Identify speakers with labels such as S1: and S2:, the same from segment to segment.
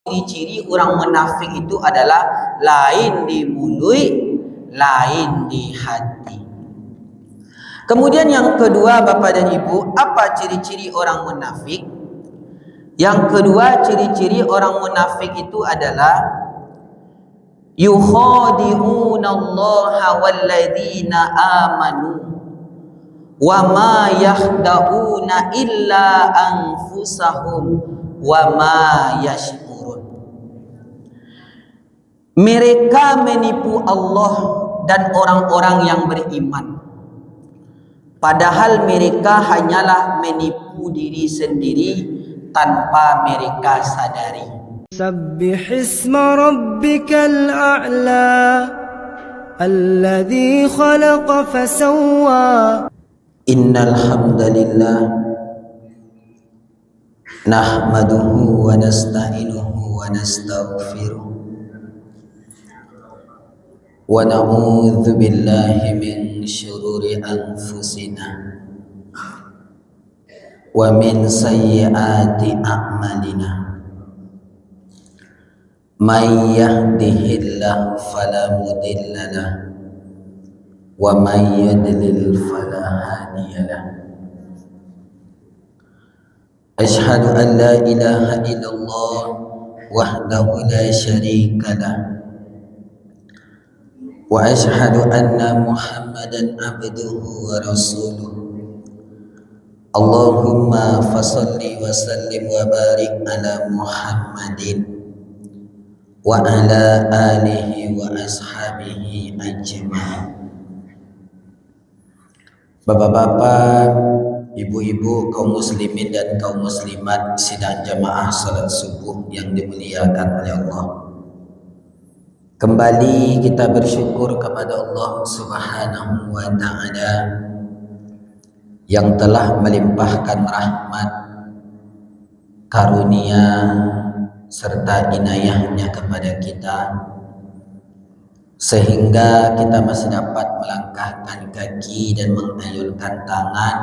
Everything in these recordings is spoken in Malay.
S1: ciri-ciri orang munafik itu adalah lain di mulut, lain di hati. Kemudian yang kedua, Bapak dan Ibu, apa ciri-ciri orang munafik? Yang kedua, ciri-ciri orang munafik itu adalah yukhadi'una Allah walladzina amanu wa ma yakhda'una illa anfusahum wa ma yash'urun. Mereka menipu Allah dan orang-orang yang beriman, padahal mereka hanyalah menipu diri sendiri tanpa mereka sadari.
S2: Sabbih isma rabbikal a'la alladhi khalaqa fasawwa.
S1: Innal hamdalillah nahmaduhu wa nasta'inuhu wa nastaghfiruh wa na'udzu billahi min syururi anfusina wa min sayyiati a'malina. May yahdihillahu fala mudilla lahu wa may yudlil fala hadiya lahu. Asyhadu an la ilaha illallah wahdahu la syarika lahu wa asyhadu anna Muhammadan abduhu wa rasuluh. Allahumma fasalli wa sallim wa barik ala Muhammadin wa ala alihi wa ashabihi ajma'in. Bapak-bapak, ibu-ibu, kaum muslimin dan kaum muslimat sidang jamaah salat subuh yang dimuliakan oleh Allah. Kembali kita bersyukur kepada Allah Subhanahu wa ta'ala yang telah melimpahkan rahmat, karunia serta inayahnya kepada kita, sehingga kita masih dapat melangkahkan kaki dan mengayunkan tangan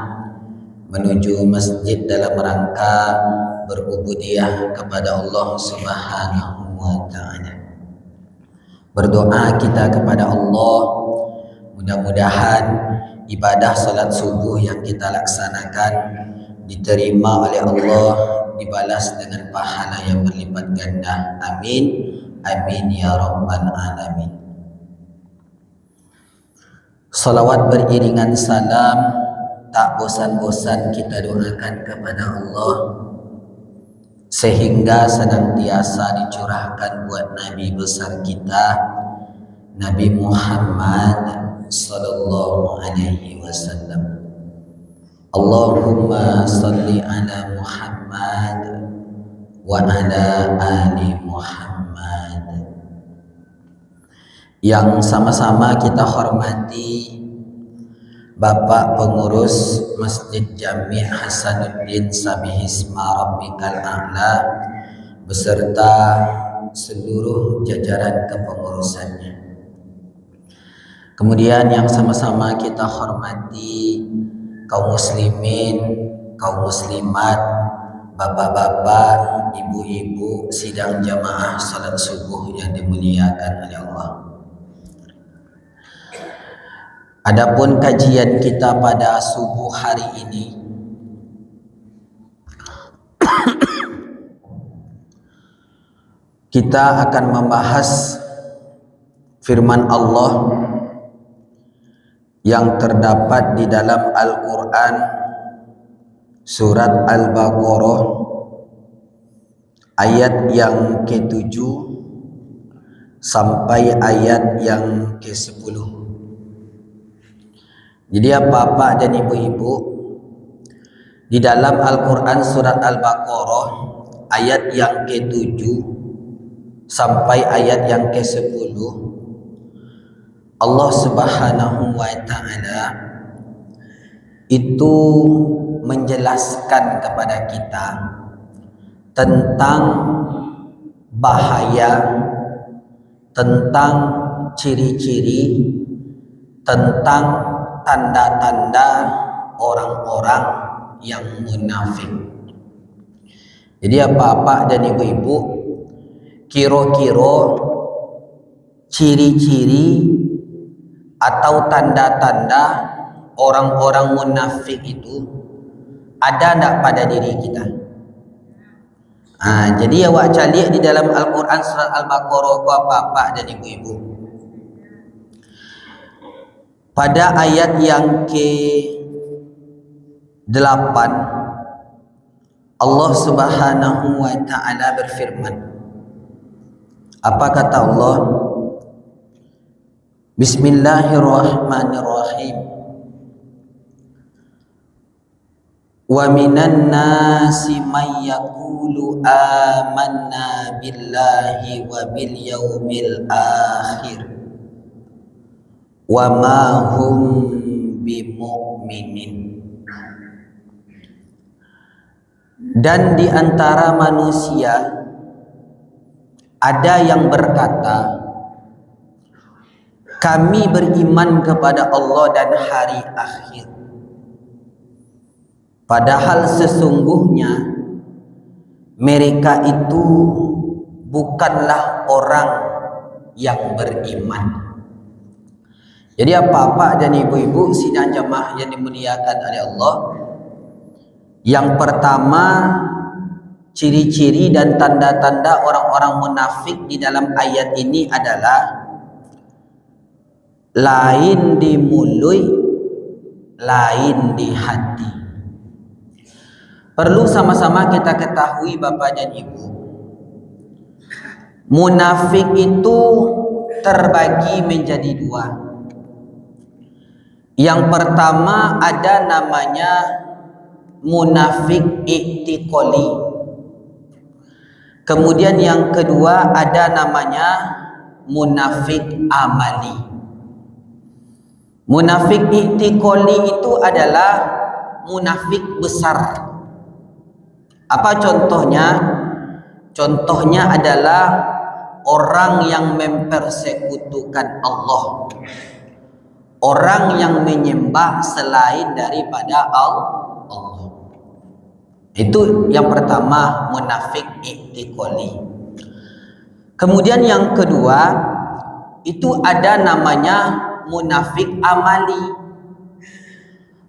S1: menuju masjid dalam rangka berubudiyah kepada Allah Subhanahu wa ta'ala. Berdoa kita kepada Allah, mudah-mudahan ibadah salat subuh yang kita laksanakan diterima oleh Allah, dibalas dengan pahala yang berlipat ganda. Amin, amin ya rabbal alamin. Salawat beriringan salam tak bosan-bosan kita doakan kepada Allah, sehingga senantiasa dicurahkan buat Nabi besar kita, Nabi Muhammad sallallahu alaihi wasallam. Allahumma salli ala Muhammad wa ala ali Muhammad. Yang sama-sama kita hormati Bapak Pengurus Masjid Jami' Hasanuddin Sabbihisma Rabbikal A'la beserta seluruh jajaran kepengurusannya. Kemudian yang sama-sama kita hormati kaum muslimin, kaum muslimat, bapak-bapak, ibu-ibu sidang jamaah salat subuh yang dimuliakan oleh Allah. Adapun kajian kita pada subuh hari ini kita akan membahas firman Allah yang terdapat di dalam Al-Quran surat Al-Baqarah ayat yang ke-7 sampai ayat yang ke-10. Jadi bapak dan ibu-ibu, di dalam Al-Quran surat Al-Baqarah ayat yang ke-7 sampai ayat yang ke-10, Allah Subhanahu wa ta'ala itu menjelaskan kepada kita tentang bahaya, tentang ciri-ciri, tentang tanda-tanda orang-orang yang munafik. Jadi bapak dan ibu-ibu, kira-kira ciri-ciri atau tanda-tanda orang-orang munafik itu ada tak pada diri kita? Jadi awak cari di dalam Al-Quran surat Al-Baqarah ku apa-apa dan ibu-ibu. Pada ayat yang ke-8 Allah Subhanahu wa taala berfirman. Apa kata Allah? Bismillahirrahmanirrahim. Wa minan nasi may yaqulu amanna billahi wa bil yaumil akhir wa ma hum bimu'minin. Dan di antara manusia ada yang berkata, kami beriman kepada Allah dan hari akhir, padahal sesungguhnya mereka itu bukanlah orang yang beriman. Jadi apa-apa dan ibu-ibu sidang jamaah yang dimuliakan oleh Allah, yang pertama ciri-ciri dan tanda-tanda orang-orang munafik di dalam ayat ini adalah lain di mulut, lain di hati. Perlu sama-sama kita ketahui Bapak dan Ibu, munafik itu terbagi menjadi dua. Yang pertama ada namanya munafik i'tiqali. Kemudian yang kedua ada namanya munafik amali. Munafik i'tiqali itu adalah munafik besar. Apa contohnya? Contohnya adalah orang yang mempersekutukan Allah, orang yang menyembah selain daripada Allah. Itu yang pertama, munafik i'tiqali. Kemudian yang kedua itu ada namanya munafik amali.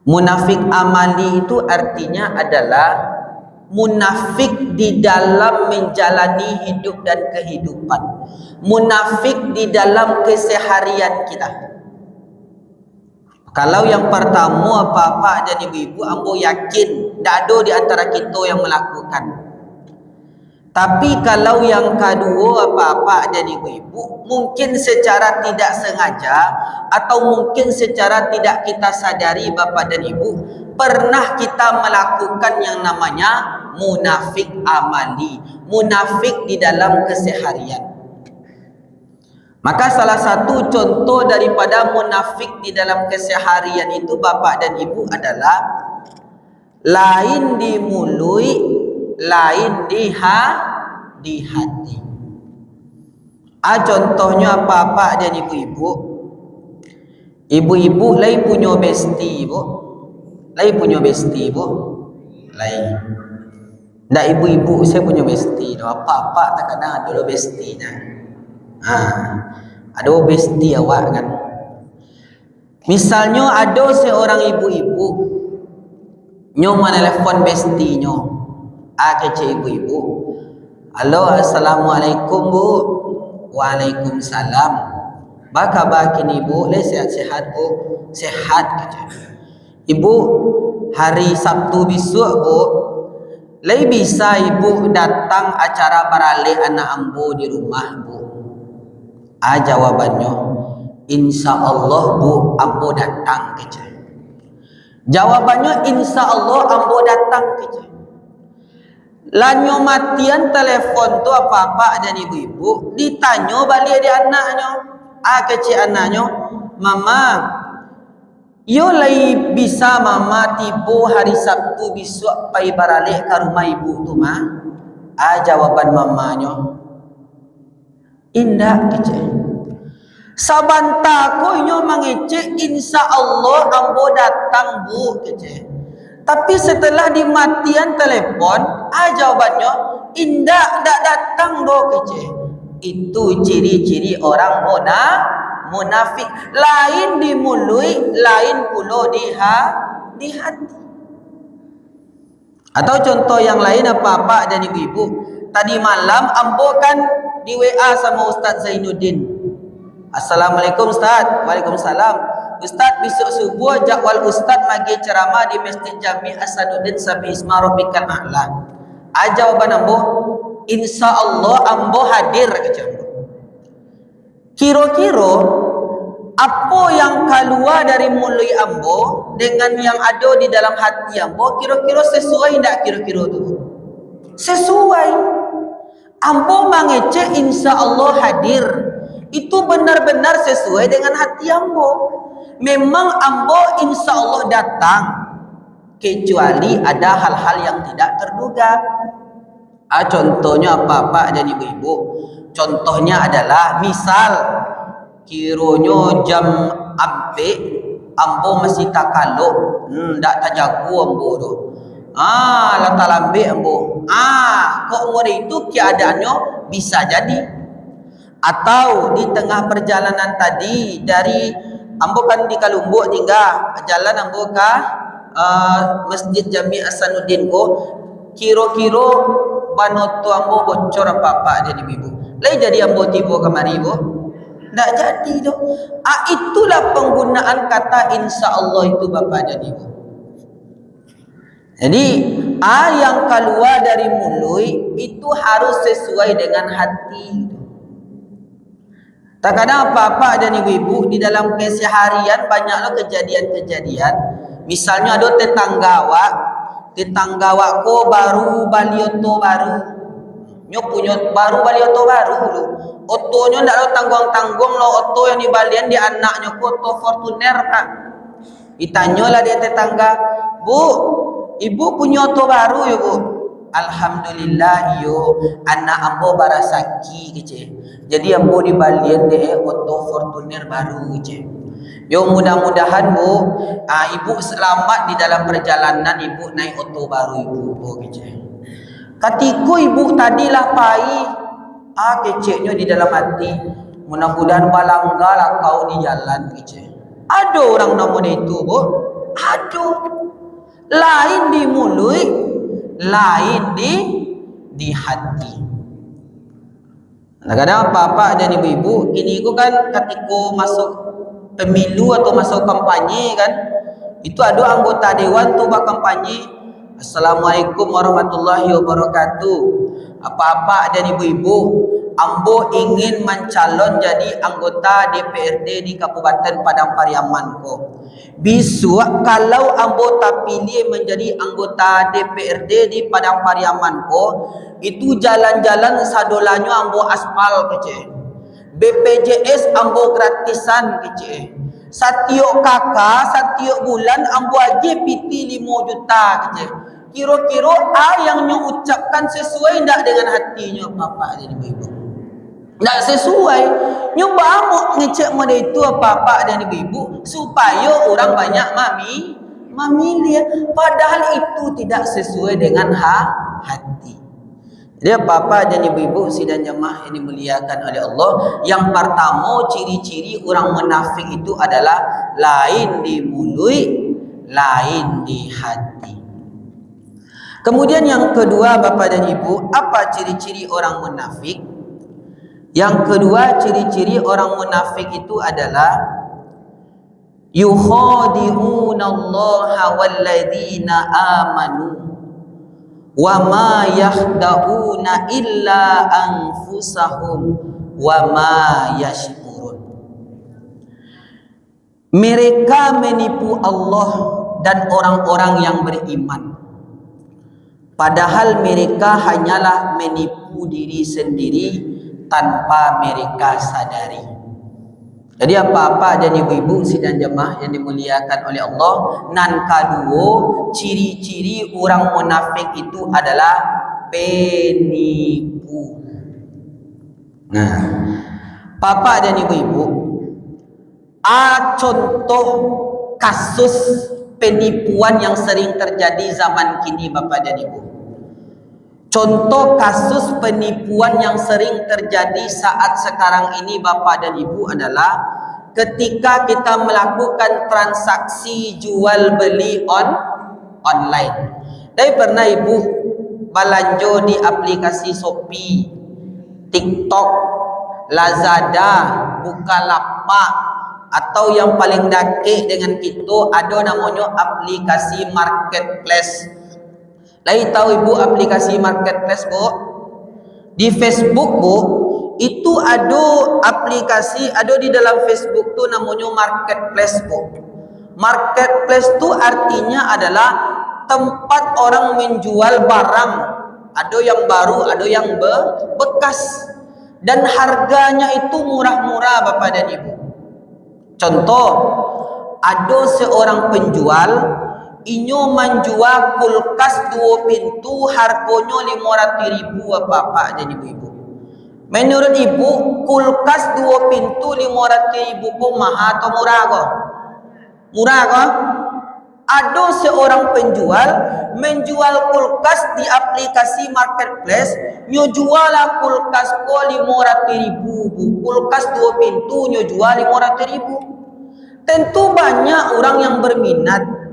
S1: Munafik amali itu artinya adalah munafik di dalam menjalani hidup dan kehidupan, munafik di dalam keseharian kita. Kalau yang pertama apa-apa dan ibu-ibu ambo yakin tak ada di antara kita yang melakukan. Tapi kalau yang kedua apa-apa dan ibu-ibu, mungkin secara tidak sengaja atau mungkin secara tidak kita sadari Bapak dan Ibu, pernah kita melakukan yang namanya munafik amali, munafik di dalam keseharian. Maka salah satu contoh daripada munafik di dalam keseharian itu Bapak dan Ibu adalah lain di mulut, lain di hati. Contohnya apa-apa dan ibu-ibu. Ibu-ibu lain punya bestie, Bu. Lain punya bestie, Bu. Lain. Ndak ibu-ibu saya punya bestie. Apa-apa tak kadang ada bestie nah. Ada bestie awak kan. Misalnya ada seorang ibu-ibu nyo menelpon bestie nyo. Kecik ibu-ibu. Halo, assalamualaikum Bu. Waalaikumsalam. Apa khabar kini Bu? Sehat-sehat Bu? Sehat kata. Ibu, hari Sabtu besok Bu, bisa ibu datang acara baralik anak ambo di rumah Bu? Jawabannya, insya Allah Bu, ambo datang kata. Jawabannya, insya Allah ambo datang kata. Lanyo matian telepon tu apa-apa dan ibu-ibu ditanya balik di anaknya. Kecil anaknya, Mama, yo lagi bisa Mama tiba hari Sabtu besok pai baralik ke rumah ibu tu mah? Jawaban mamanya, indah kecil. Sabanta ko nyo mangecek insya Allah ambo datang Bu kecil. Tapi setelah dimatian telepon, jawabannya indah dak datang do kece. Itu ciri-ciri orang munafik. Lain di mulut, lain pula di hati. Atau contoh yang lain apa-apa dan ibu-ibu. Tadi malam ambo kan di WA sama Ustaz Zainuddin. Assalamualaikum Ustaz. Waalaikumsalam. Ustaz, besok subuh jakwal Ustaz magi ceramah di Masjid Jami Hasanuddin Sabbi Isma Rabbikal A'la. Jawaban ambo, insyaallah ambo hadir ke ambo. Kira-kira apa yang keluar dari mulut ambo dengan yang ada di dalam hati ambo kira-kira sesuai tidak kira-kira tu? Sesuai. Ambo mengecek insyaallah hadir. Itu benar-benar sesuai dengan hati ambo. Memang ambo insyaallah datang. Kecuali ada hal-hal yang tidak terduga. Contohnya apa-apa dan ibu-ibu. Contohnya adalah misal kiranya jam ampe ambo masih tak kaluk, ndak terjaga ambo tu. Lata lambe ambo. Kok umur itu keadaannya bisa jadi. Atau di tengah perjalanan tadi dari ambo kan di Kalumbuk tinggal jalan ambo ke Masjid Jami Hasanuddin ko, kira-kira banoto ambo bocor apa-apa jadi ibu. Lai jadi ambo tiba kemari ibu. Tak jadi tu. Itulah penggunaan kata insyaallah itu Bapak dan Ibu. Jadi yang keluar dari mulut itu harus sesuai dengan hati. Terkadang apa-apa dan ibu-ibu di dalam keseharian banyaklah kejadian-kejadian. Misalnya ada tetangga ko baru balioto baru. Nyo punya baru balioto baru dulu. Otonya ndak ada tanggung-tanggung lo, oto yang dibalian di anaknya ko oto Fortuner Pak. Ditanyalah dia tetangga, "Bu, ibu punya oto baru ya, Bu?" "Alhamdulillah iyo, anak ambo barasaki kece. Jadi ambo dibalian deh oto Fortuner baru kece. Yo mudah-mudahan Bu, ibu selamat di dalam perjalanan ibu naik oto baru ibu kece." Ketika ibu tadilah pahit, keceknya di dalam hati, mudah-mudahan balanggalah kau di jalan kecek. Ada orang nama itu, Bu. Ada. Lain di mulut, lain di hati. Kadang-kadang apa-apa dan ibu-ibu, ini ku kan ketika masuk pemilu atau masuk kampanye kan, itu ada anggota dewan tu berkampanye. Assalamualaikum warahmatullahi wabarakatuh. Apa-apa dan ibu-ibu, ambo ingin mencalon jadi anggota DPRD di Kabupaten Padang Pariaman ko. Besok kalau ambo terpilih menjadi anggota DPRD di Padang Pariaman ko, itu jalan-jalan sadolanyo ambo aspal kece. BPJS ambo gratisan kece. Setiap setiap bulan ambo aja PT 5 juta kece. Kira-kira yang nyo ucapkan sesuai ndak dengan hatinya Bapak dan Ibu? Ndak sesuai. Nyo bamu ngecek model itu Bapak dan Ibu supaya orang banyak memilih, padahal itu tidak sesuai dengan hati. Jadi Bapak dan Ibu sidang jemaah yang dimuliakan oleh Allah, yang pertama ciri-ciri orang munafik itu adalah lain di mulut, lain di hati. Kemudian yang kedua Bapak dan Ibu, apa ciri-ciri orang munafik? Yang kedua ciri-ciri orang munafik itu adalah yukhadi'unallaha walladzina amanu wa ma yakhda'una illa anfusahum wa ma yash'urun. Mereka menipu Allah dan orang-orang yang beriman, padahal mereka hanyalah menipu diri sendiri tanpa mereka sadari. Jadi apa-apa dan ibu-ibu sidang jemaah yang dimuliakan oleh Allah, nan kedua ciri-ciri orang munafik itu adalah penipu. Nah, Bapak dan ibu-ibu, contoh kasus penipuan yang sering terjadi zaman kini Bapak dan Ibu. Contoh kasus penipuan yang sering terjadi saat sekarang ini Bapak dan Ibu adalah ketika kita melakukan transaksi jual beli online. Dari pernah Ibu belanja di aplikasi Shopee, TikTok, Lazada, Bukalapak, atau yang paling dekat dengan kita ada namanya aplikasi marketplace. Lai tahu Ibu aplikasi marketplace, Bu? Di Facebook, Bu, itu ada aplikasi, ada di dalam Facebook tu namanya marketplace, Bu. Marketplace tu artinya adalah tempat orang menjual barang. Ada yang baru, ada yang bekas. Dan harganya itu murah-murah Bapak dan Ibu. Contoh, ada seorang penjual inyo menjual kulkas 2 pintu harganya 500.000 Bapak dan Ibu-ibu. Menurut Ibu, kulkas 2 pintu 500.000 kok mahal atau murah kok? Murah kok? Ada seorang penjual menjual kulkas di aplikasi marketplace, nyo jual kulkas ko 500.000, kulkas 2 pintu nyo jual 500.000. Tentu banyak orang yang berminat.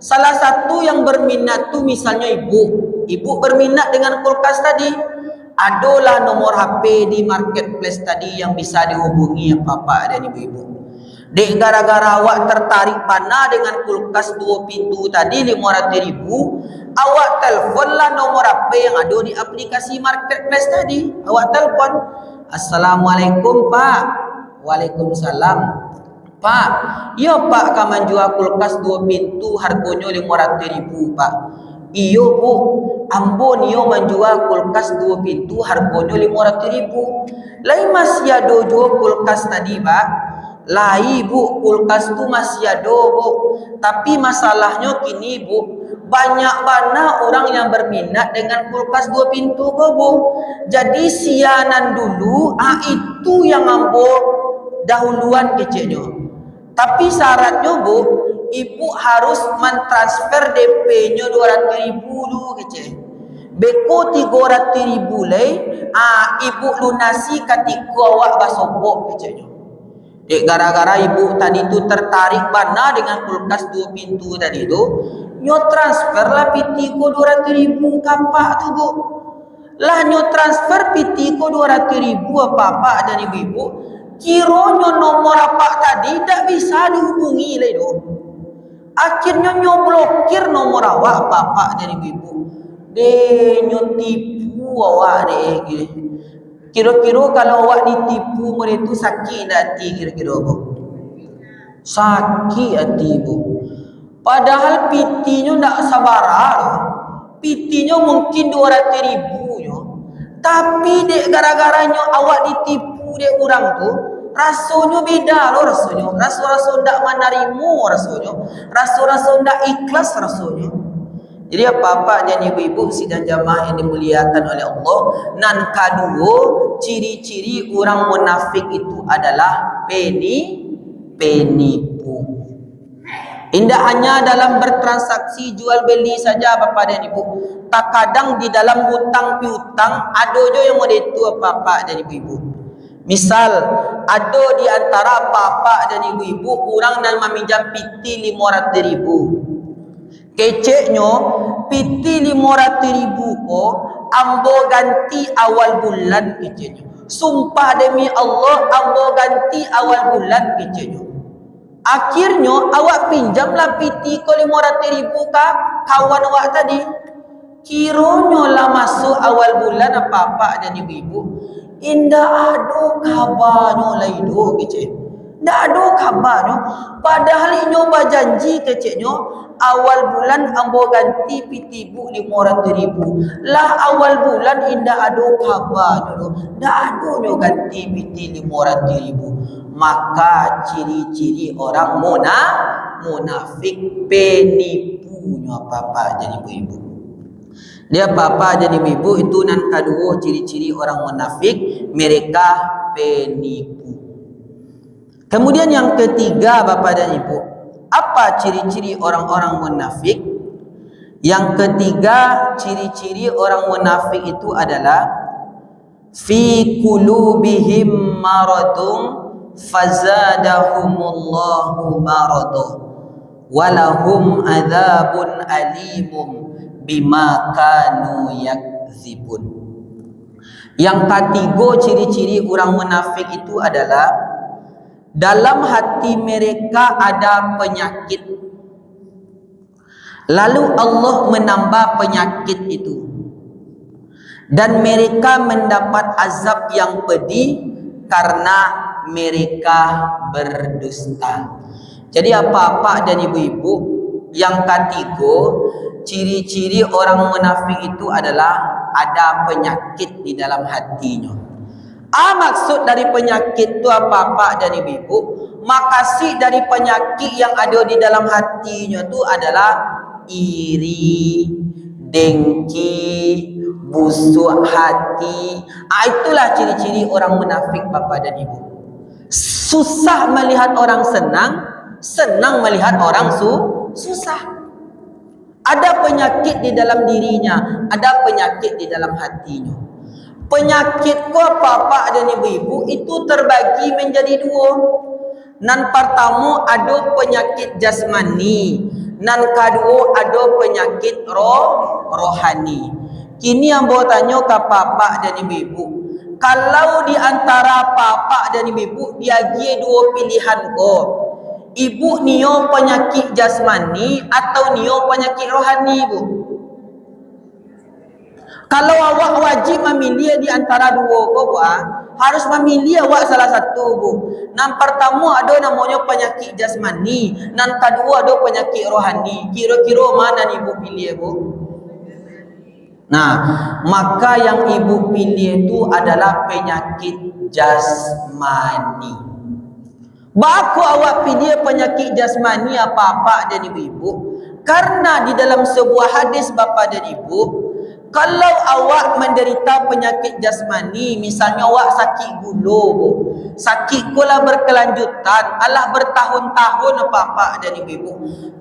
S1: Salah satu yang berminat tu misalnya ibu berminat dengan kulkas tadi, adalah nomor HP di marketplace tadi yang bisa dihubungi Bapak dan Ibu-ibu. Dek gara-gara awak tertarik mana dengan kulkas 2 pintu tadi 500.000, awak teleponlah nomor HP yang ada di aplikasi marketplace tadi. Awak telefon, "Assalamualaikum Pak." "Waalaikumsalam." "Pak, iya Pak, kamu jual kulkas 2 pintu harganya 500.000 Pak." "Iyo Bu, ambo niyo menjual kulkas 2 pintu harganya 500.000. Lai masih ada jual kulkas tadi Pak?" "Lai Bu, kulkas tu masih ada Bu. Tapi masalahnya kini Bu, banyak mana orang yang berminat dengan kulkas 2 pintu kok Bu. Jadi sianan dulu, itu yang ambo dahuluan keceknya. Tapi syaratnya Bu, Ibu harus mentransfer DP-nya 200.000 dulu kecek. Beko 300.000 leh, Ibu lunasi ketika awak basopok keceknya. Dek gara-gara Ibu tadi tu tertarik bana dengan kulkas 2 pintu tadi tu, nyo transfer lah PT ko 200.000 kapak tu Bu. Lah nyo transfer PT ko 200.000 apa-apa dan Ibu-ibu, kiranya nomor apa tadi tak bisa dihubungi lagi dong. Akhirnya nyo blokir nomor awak bapak dan ibu. Nyo tipu awak deh. Kira-kira kalau awak ditipu mereka itu sakit hati kira-kira Bu. Sakit hati Bu. Padahal PT-nya tak sabar loh. PT-nya mungkin 200.000 nyo. Tapi dek gara-garanya awak ditipu dek orang tu, rasanya beda loh rasanya. Rasa-rasa ndak menerima rasanya. Rasa-rasa ndak ikhlas rasanya. Jadi apa-apa dan ibu-ibu sidang jamaah yang dimuliakan oleh Allah, nan kedua ciri-ciri orang munafik itu adalah penipu. Tidak hanya dalam bertransaksi jual beli saja Bapak dan Ibu. Terkadang di dalam hutang piutang ada je yang model itu Bapak dan Ibu. Misal ada di antara Bapak dan Ibu-ibu orang yang meminjam PT 500.000. Keceknya PT 500.000 ko ambo ganti awal bulan keceknya. Sumpah demi Allah ambo ganti awal bulan keceknya. Akhirnya awak pinjamlah PT ko 500.000 ka kawan awak tadi. Kiranya lah masuk awal bulan apa-apa dan ibu-ibu, indah ada kabarnya lah itu kecek. Tak ada kabarnya. Padahal inyo berjanji keceknya awal bulan ambo ganti PT bu 500.000. Lah awal bulan indah ada kabarnya. Tak ada nyo ganti PT 500.000. Maka ciri-ciri orang munafik, penipunya apa-apa jadi ibu-ibu. Dia apa-apa jadi ibu itu nan kedua ciri-ciri orang munafik, mereka penipu. Kemudian yang ketiga Bapak dan Ibu, apa ciri-ciri orang-orang munafik? Yang ketiga, ciri-ciri orang munafik itu adalah fi qulubihim maradun fazadahumullahu maradun walahum adzabun alimum bima kanu yakzibun. Yang ketiga, ciri-ciri orang munafik itu adalah dalam hati mereka ada penyakit, lalu Allah menambah penyakit itu, dan mereka mendapat azab yang pedih karena mereka berdusta. Jadi apa-apa dan ibu-ibu, yang ketiga, ciri-ciri orang munafik itu adalah ada penyakit di dalam hatinya. Maksud dari penyakit itu apa-apa dan ibu-ibu, makasih dari penyakit yang ada di dalam hatinya itu adalah iri, dengki, busuk hati. Itulah ciri-ciri orang munafik, Bapak dan Ibu. Susah melihat orang senang, senang melihat orang susah. Ada penyakit di dalam dirinya, ada penyakit di dalam hatinya. Penyakit Bapak dan Ibu itu terbagi menjadi dua. Nan pertama ada penyakit jasmani, nan kedua ada penyakit rohani. Kini yang bawa tanya ke Bapak dan Ibu, kalau di antara Bapak dan Ibu dia dua pilihan ko, ibu nio penyakit jasmani atau nio penyakit rohani, Bu? Kalau awak wajib memilih di antara dua ko, Bu, harus memilih awak salah satu, Bu. Yang pertama ada namanya penyakit jasmani, yang kedua ada penyakit rohani. Kira-kira mana ibu pilih, Bu? Nah, maka yang ibu pilih itu adalah penyakit jasmani. Baku awak pilih penyakit jasmani apa-apa dan ibu-ibu, karena di dalam sebuah hadis Bapak dan Ibu, kalau awak menderita penyakit jasmani, misalnya awak sakit gula, sakit gula berkelanjutan, alah bertahun-tahun apa-apa dan ibu-ibu.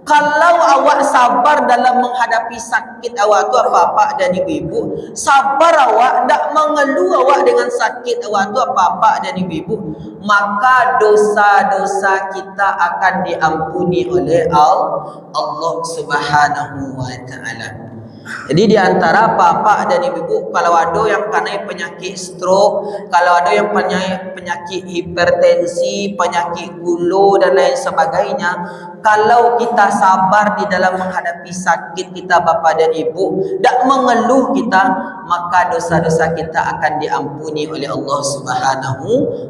S1: Kalau awak sabar dalam menghadapi sakit awak tu apa-apa dan ibu-ibu, sabar awak, tak mengeluh awak dengan sakit awak tu apa-apa dan ibu-ibu, maka dosa-dosa kita akan diampuni oleh Allah Subhanahu wa taala. Jadi di antara bapak dan ibu, kalau ada yang kena penyakit stroke, kalau ada yang penyakit hipertensi, penyakit gula dan lain sebagainya, kalau kita sabar di dalam menghadapi sakit kita bapak dan ibu, tak mengeluh kita, maka dosa-dosa kita akan diampuni oleh Allah Subhanahu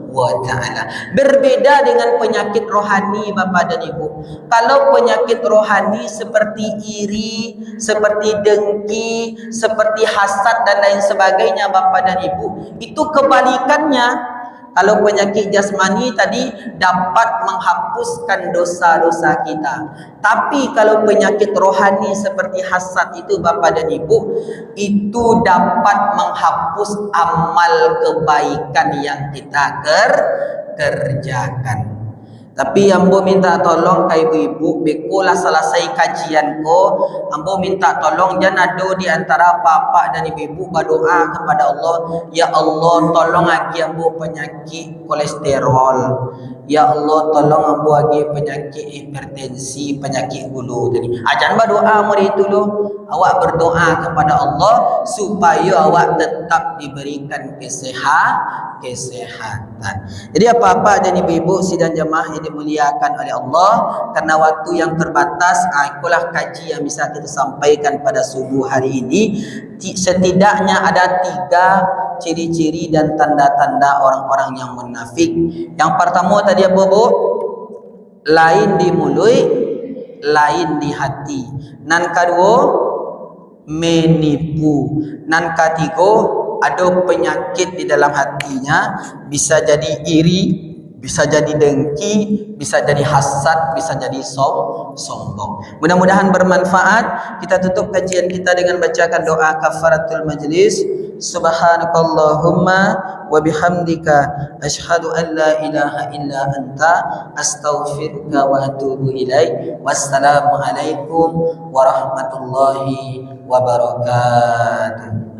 S1: wa taala. Berbeda dengan penyakit rohani bapak dan ibu. Kalau penyakit rohani seperti iri, seperti dengki, seperti hasad dan lain sebagainya bapak dan ibu, itu kebalikannya. Kalau penyakit jasmani tadi dapat menghapuskan dosa-dosa kita, tapi kalau penyakit rohani seperti hasad itu bapak dan ibu, itu dapat menghapus amal kebaikan yang kita kerjakan. Tapi ambo minta tolong ke ibu-ibu, bekolah selesai kajian ko, ambo minta tolong jangan ada di antara bapak dan ibu-ibu berdoa kepada Allah, ya Allah tolong lagi ambo penyakit kolesterol, ya Allah tolong ambo lagi penyakit hipertensi, penyakit gula tadi. Jangan berdoa muri itu loh. Awak berdoa kepada Allah supaya awak tetap diberikan kesehatan. Jadi apa-apa dan ibu-ibu sidang jemaah yang dimuliakan oleh Allah, karena waktu yang terbatas, itulah kaji yang bisa kita sampaikan pada subuh hari ini. Setidaknya ada 3 ciri-ciri dan tanda-tanda orang-orang yang munafik. Yang pertama tadi apa, Bu? Lain di mulut, lain di hati. Nan kedua menipu. Nan ketiga ada penyakit di dalam hatinya, bisa jadi iri, bisa jadi dengki, bisa jadi hasad, bisa jadi sombong. Mudah-mudahan bermanfaat. Kita tutup kajian kita dengan bacakan doa kafaratul majlis. Subhanakallahumma wa bihamdika asyhadu an la ilaha illa anta astaghfiruka wa atubu ilaik. Wassalamu alaikum warahmatullahi wabarakatuh.